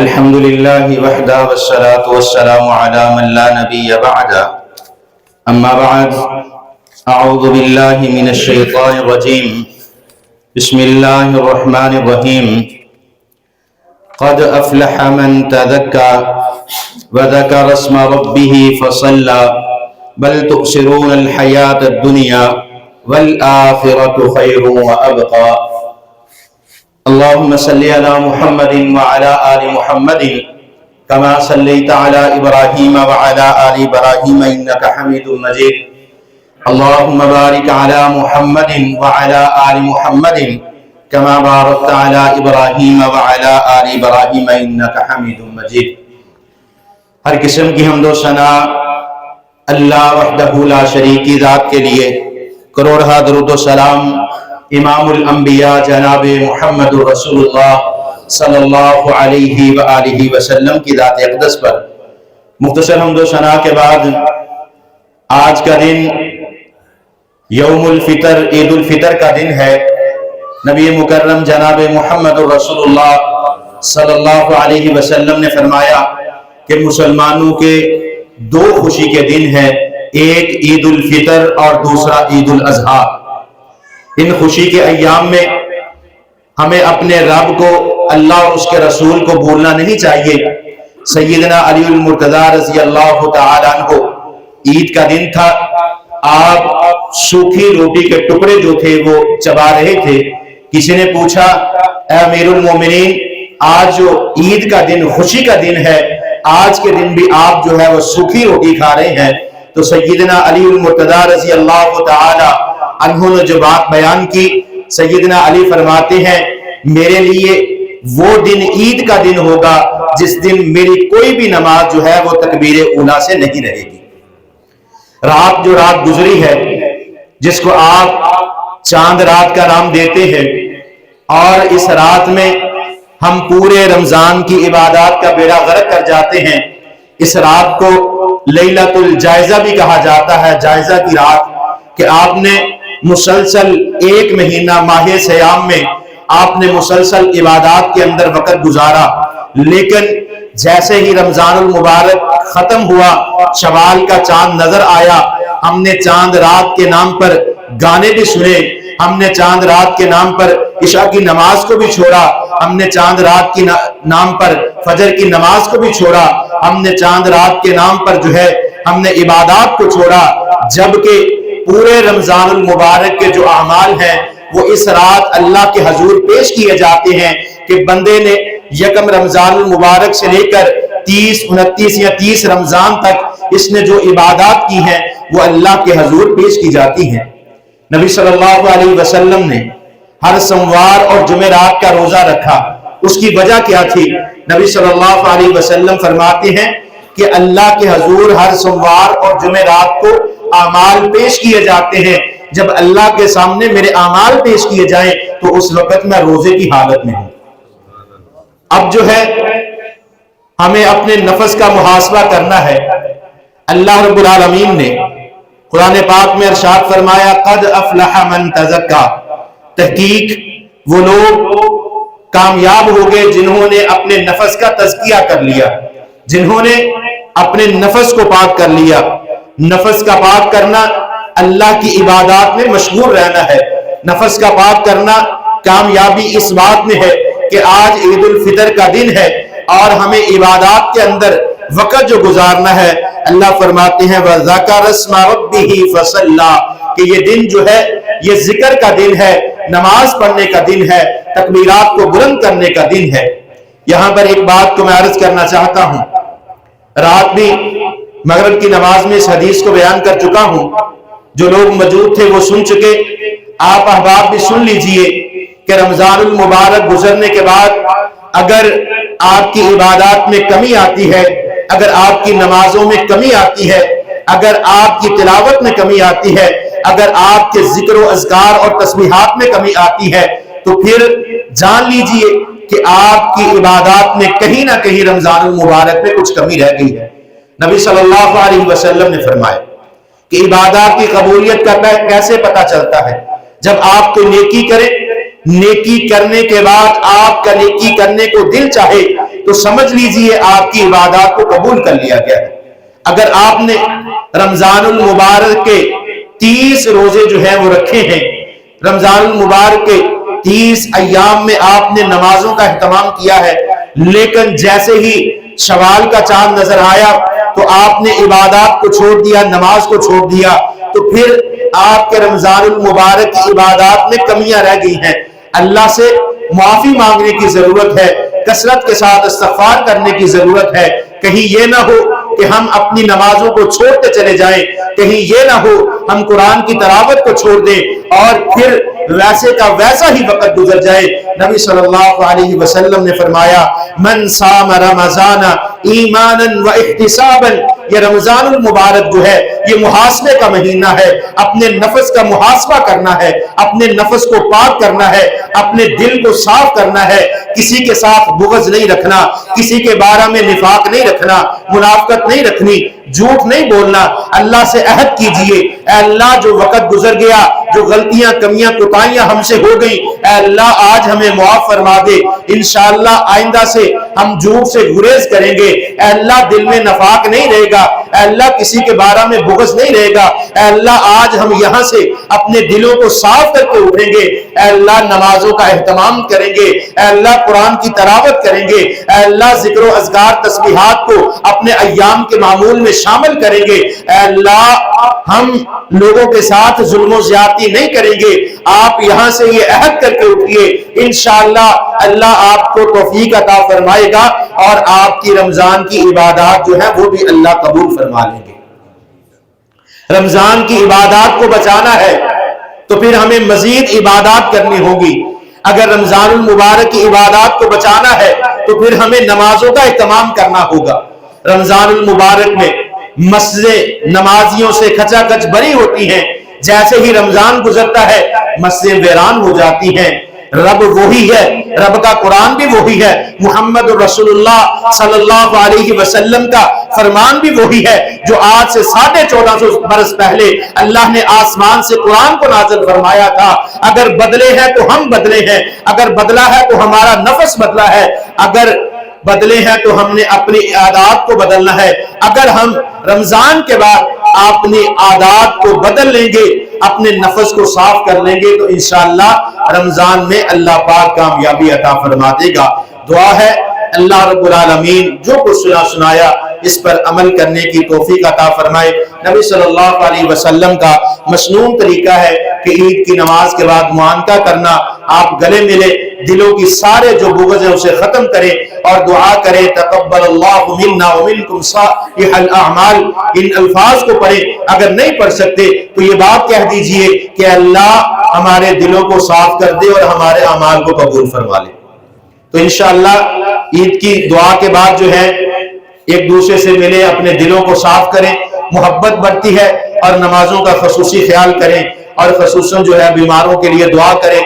الحمد لله وحده والصلاة والسلام على من لا نبي بعده أما بعد أعوذ بالله من الشيطان الرجيم بسم الله الرحمن الرحيم قد أفلح من تذكى وذكر اسم ربه فصلى بل تؤثرون الحياة الدنيا والآخرة خير وأبقى اللهم صل على محمد وعلى آل محمد كما صليت على إبراهيم وعلى آل إبراهيم إنك حميد مجيد اللهم بارك على محمد وعلى آل محمد كما باركت على إبراهيم وعلى آل إبراهيم إنك حميد مجيد. ہر قسم کی حمد و ثنا اللہ وحدہ لا شریک کی ذات کے لیے، کروڑہ درود و سلام امام الانبیاء جناب محمد رسول اللہ صلی اللہ علیہ وآلہ وسلم کی ذات اقدس پر. مختصر حمد و ثنا کے بعد آج کا دن یوم الفطر، عید الفطر کا دن ہے. نبی مکرم جناب محمد رسول اللہ صلی اللہ علیہ وسلم نے فرمایا کہ مسلمانوں کے دو خوشی کے دن ہیں، ایک عید الفطر اور دوسرا عید الاضحیٰ. ان خوشی کے ایام میں ہمیں اپنے رب کو، اللہ اور اس کے رسول کو بھولنا نہیں چاہیے. سیدنا علی المرتضیٰ رضی اللہ تعالیٰ عنہ، عید کا دن تھا، آپ سوکھی روٹی کے ٹکڑے جو تھے وہ چبا رہے تھے. کسی نے پوچھا اے امیر المومنین، آج جو عید کا دن، خوشی کا دن ہے، آج کے دن بھی آپ جو ہے وہ سوکھی روٹی کھا رہے ہیں؟ تو سیدنا علی المرتضیٰ رضی اللہ تعالی عنہ نے جو بات بیان کی، سیدنا علی فرماتے ہیں میرے لیے وہ دن عید کا دن ہوگا جس دن میری کوئی بھی نماز جو ہے وہ تکبیر اولیٰ سے نہیں رہے گی. رات جو رات گزری ہے، جس کو آپ چاند رات کا نام دیتے ہیں، اور اس رات میں ہم پورے رمضان کی عبادات کا بیڑا غرق کر جاتے ہیں. اس رات کو لیلۃ الجائزہ بھی کہا جاتا ہے، جائزہ کی رات، کہ آپ نے مسلسل ایک مہینہ ماہ سیام میں آپ نے مسلسل عبادات کے اندر وقت گزارا. لیکن جیسے ہی رمضان المبارک ختم ہوا، شوال کا چاند نظر آیا، ہم نے چاند رات کے نام پر گانے بھی سنے، ہم نے چاند رات کے نام پر عشاء کی نماز کو بھی چھوڑا، ہم نے چاند رات کی نام پر فجر کی نماز کو بھی چھوڑا، ہم نے چاند رات کے نام پر جو ہے ہم نے عبادات کو چھوڑا. جبکہ پورے رمضان المبارک کے جو اعمال ہیں وہ اس رات اللہ کے حضور پیش کیے جاتے ہیں کہ بندے نے یکم رمضان المبارک سے لے کر 30، 29 یا 30 رمضان تک اس نے جو عبادات کی ہیں وہ اللہ کے حضور پیش کی جاتی ہیں. نبی صلی اللہ علیہ وسلم نے ہر سوموار اور جمعرات کا روزہ رکھا. اس کی وجہ کیا تھی؟ نبی صلی اللہ علیہ وسلم فرماتے ہیں کہ اللہ کے حضور ہر سوموار اور جمعرات کو اعمال پیش کیے جاتے ہیں. جب اللہ کے سامنے میرے اعمال پیش کیے جائیں تو اس وقت میں روزے کی حالت میں ہوں. اب جو ہے ہمیں اپنے نفس کا محاسبہ کرنا ہے. اللہ رب العالمین نے قرآن پاک میں ارشاد فرمایا قد افلح من تزکا، تحقیق وہ لوگ کامیاب ہو گئے جنہوں نے اپنے نفس کا تزکیہ کر لیا، جنہوں نے اپنے نفس کو پاک کر لیا. نفس کا پاک کرنا اللہ کی عبادات میں مشغول رہنا ہے. نفس کا پاک کرنا کامیابی اس بات میں ہے کہ آج عید الفطر کا دن ہے اور ہمیں عبادات کے اندر وقت جو گزارنا ہے. اللہ فرماتے ہیں وَذَكَرَ اسْمَ رَبِّهِ فَصَلَّى، کہ یہ دن جو ہے یہ ذکر کا دن ہے، نماز پڑھنے کا دن ہے، تکبیرات کو بلند کرنے کا دن ہے. یہاں پر ایک بات کو میں عرض کرنا چاہتا ہوں. رات بھی مغرب کی نماز میں اس حدیث کو بیان کر چکا ہوں، جو لوگ موجود تھے وہ سن چکے، آپ احباب بھی سن لیجئے کہ رمضان المبارک گزرنے کے بعد اگر آپ کی عبادات میں کمی آتی ہے، اگر آپ کی نمازوں میں کمی آتی ہے، اگر آپ کی تلاوت میں کمی آتی ہے، اگر آپ کے ذکر و اذکار اور تسبیحات میں کمی آتی ہے، تو پھر جان لیجئے کہ آپ کی عبادات میں کہیں نہ کہیں رمضان المبارک میں کچھ کمی رہ گئی ہے. نبی صلی اللہ علیہ وسلم نے فرمایا کہ عبادات کی قبولیت کا کیسے پتہ چلتا ہے؟ جب آپ کوئی نیکی کریں، نیکی کرنے کے بعد آپ کا نیکی کرنے کو دل چاہے تو سمجھ لیجئے آپ کی عبادات کو قبول کر لیا گیا ہے۔ اگر آپ نے رمضان المبارک کے 30 روزے جو ہیں وہ رکھے ہیں، رمضان المبارک کے 30 ایام میں آپ نے نمازوں کا اہتمام کیا ہے، لیکن جیسے ہی شوال کا چاند نظر آیا تو آپ نے عبادات کو چھوڑ دیا، نماز کو چھوڑ دیا، تو پھر آپ کے رمضان المبارک کی عبادات میں کمیاں رہ گئی ہیں۔ اللہ سے معافی مانگنے کی ضرورت ہے، کثرت کے ساتھ استغفار کرنے کی ضرورت ہے۔ کہیں یہ نہ ہو کہ ہم اپنی نمازوں کو چھوڑتے چلے جائیں، کہیں یہ نہ ہو ہم قرآن کی تلاوت کو چھوڑ دیں اور پھر ویسے کا ویسا ہی وقت گزر جائے۔ نبی صلی اللہ علیہ وسلم نے فرمایا من صام رمضان ایمانا و احتسابا، یہ رمضان المبارک جو ہے یہ محاسبے کا مہینہ ہے، اپنے نفس کا محاسبہ کرنا ہے، اپنے نفس کو پاک کرنا ہے، اپنے دل کو صاف کرنا ہے، کسی کے ساتھ بغض نہیں رکھنا، کسی کے بارے میں نفاق نہیں رکھنا، منافقت نہیں رکھنی، جھوٹ نہیں بولنا۔ اللہ سے عہد کیجئے اے اللہ جو وقت گزر گیا، جو غلطیاں کمیاں کوتاہیاں ہم سے ہو گئی، اے اللہ آج ہمیں معاف فرما دے، انشاءاللہ آئندہ سے ہم جھوٹ سے گریز کریں گے، اے اللہ دل میں نفاق نہیں رہے گا، اے اللہ کسی کے بارے میں بغض نہیں رہے گا، اے اللہ آج ہم یہاں سے اپنے دلوں کو صاف کر کے اٹھیں گے، اے اللہ نمازوں کا اہتمام کریں گے، اے اللہ قرآن کی تلاوت کریں گے، اے اللہ ذکر و اذکار تسبیحات کو اپنے ایام کے معمول میں شامل کریں گے، اے اللہ ہم لوگوں کے ساتھ ظلم و زیادتی نہیں کریں گے۔ آپ یہاں سے یہ عہد کر کے اٹھیے، انشاءاللہ اللہ آپ کو توفیق عطا فرمائے گا اور آپ کی رمضان کی عبادات جو ہے وہ بھی اللہ قبول فرما لیں گے۔ رمضان کی عبادات کو بچانا ہے تو پھر ہمیں مزید عبادات کرنی ہوگی۔ اگر رمضان المبارک کی عبادات کو بچانا ہے تو پھر ہمیں نمازوں کا اہتمام کرنا ہوگا۔ رمضان المبارک میں مسجدیں نمازیوں سے کھچا کھچ بھری ہوتی ہیں، جیسے ہی رمضان گزرتا ہے مسجدیں ویران ہو جاتی ہیں۔ رب وہی ہے، رب کا قرآن بھی وہی ہے، محمد رسول اللہ صلی اللہ علیہ وسلم کا فرمان بھی وہی ہے جو آج سے 1450 برس پہلے اللہ نے آسمان سے قرآن کو نازل فرمایا تھا۔ اگر بدلے ہیں تو ہم بدلے ہیں، اگر بدلا ہے تو ہمارا نفس بدلا ہے، اگر بدلے ہیں تو ہم نے اپنی عادات کو بدلنا ہے۔ اگر ہم رمضان کے بعد اپنی عادات کو بدل لیں گے، اپنے نفس کو صاف کر لیں گے تو انشاءاللہ رمضان میں اللہ پاک کامیابی عطا فرما دے گا۔ دعا ہے اللہ رب العالمین جو کچھ سنایا اس پر عمل کرنے کی توفیق عطا فرمائے۔ نبی صلی اللہ علیہ وسلم کا مسنون طریقہ ہے کہ عید کی نماز کے بعد معانقہ کرنا، آپ گلے ملے، دلوں کی سارے جو بغض ہیں اسے ختم کریں اور دعا کریں تقبل اللہ منا ومنکم صالح الاعمال۔ ان الفاظ کو پڑھیں، اگر نہیں پڑھ سکتے تو یہ بات کہہ دیجئے کہ اللہ ہمارے دلوں کو صاف کر دے اور ہمارے اعمال کو قبول فرما لے۔ تو انشاءاللہ عید کی دعا کے بعد جو ہے ایک دوسرے سے ملے، اپنے دلوں کو صاف کریں، محبت بڑھتی ہے، اور نمازوں کا خصوصی خیال کریں اور خصوصاً جو ہے بیماروں کے لیے دعا کریں۔